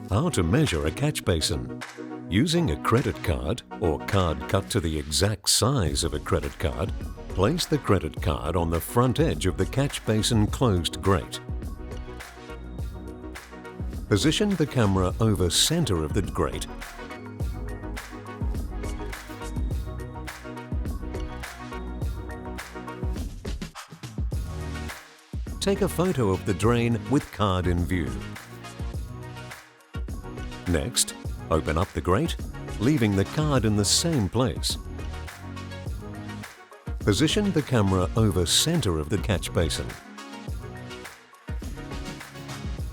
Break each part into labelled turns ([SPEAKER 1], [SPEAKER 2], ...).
[SPEAKER 1] How to measure a catch basin. Using a credit card or card cut to the exact size of a credit card, place the credit card on the front edge of the catch basin closed grate. Position the camera over center of the grate. Take a photo of the drain with card in view. Next, open up the grate, leaving the card in the same place. Position the camera over center of the catch basin.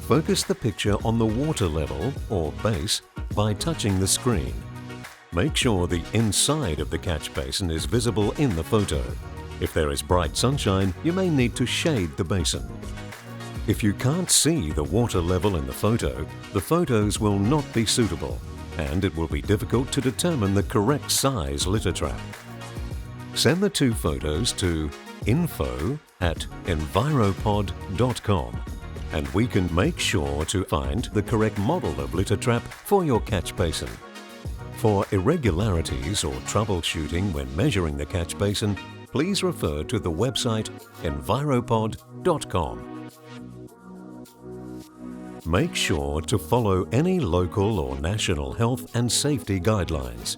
[SPEAKER 1] Focus the picture on the water level or base by touching the screen. Make sure the inside of the catch basin is visible in the photo. If there is bright sunshine, you may need to shade the basin. If you can't see the water level in the photos will not be suitable, and it will be difficult to determine the correct size LittaTrap. Send the two photos to info@enviropod.com and we can make sure to find the correct model of LittaTrap for your catch basin. For irregularities or troubleshooting when measuring the catch basin, please refer to the website enviropod.com. Make sure to follow any local or national health and safety guidelines.